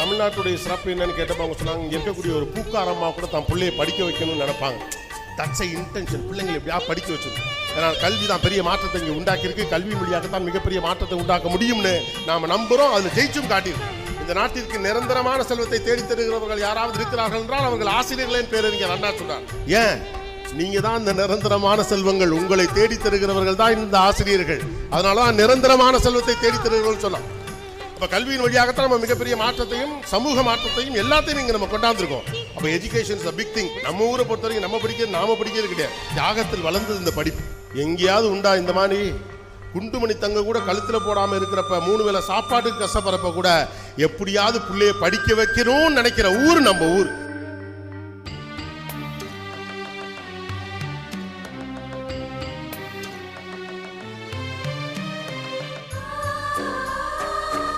தமிழ்நாட்டுடைய சிறப்பு என்னன்னு கேட்டப்ப அவங்க சொன்னாங்க, இங்கே இருக்கக்கூடிய ஒரு பூக்காரம்மா கூட தான் பிள்ளையை படிக்க வைக்கணும்னு நினைப்பாங்க. தட்ஸ் எ இன்டென்ஷன், பிள்ளைங்களை எப்படியா படிக்க வச்சிருக்கோம். ஏன்னா கல்வி தான் பெரிய மாற்றத்தை இங்கே உண்டாக்கியிருக்கு. கல்வி மொழியாகத்தான் மிகப்பெரிய மாற்றத்தை உண்டாக்க முடியும்னு நாம் நம்புகிறோம். அதில் ஜெயிச்சும் காட்டியிருக்கோம். இந்த நாட்டிற்கு நிரந்தரமான செல்வத்தை தேடித் தருகிறவர்கள் யாராவது இருக்கிறார்கள் என்றால் அவர்கள் ஆசிரியர்களின் பேரறிஞர் அண்ணா சொன்னார். ஏன்? நீங்க தான் இந்த நிரந்தரமான செல்வங்கள், உங்களை தேடி தருகிறவர்கள் தான் இந்த ஆசிரியர்கள். அதனாலதான் நிரந்தரமான செல்வத்தை தேடி தருகிறவர்கள் சொல்லலாம். அப்ப கல்வியின் வழியாகத்தான் நம்ம மிகப்பெரிய மாற்றத்தையும் சமூக மாற்றத்தையும் எல்லாத்தையும் இங்க நம்ம கொண்டாந்துருக்கோம். அப்ப education is a big thing. நம்ம ஊரை பொறுத்த வரைக்கும் நம்ம படிக்கிறது நாம படிக்கிறது கிடையாது, தியாகத்தில் வளர்ந்தது இந்த படிப்பு. எங்கேயாவது உண்டா இந்த மாதிரி குண்டுமணி தங்க கூட கழுத்துல போடாம இருக்கிறப்ப, 3 வேளை சாப்பாட்டுக்கு கஷ்டப்படுறப்ப கூட எப்படியாவது பிள்ளைய படிக்க வைக்கணும்னு நினைக்கிற ஊர் நம்ம ஊர்.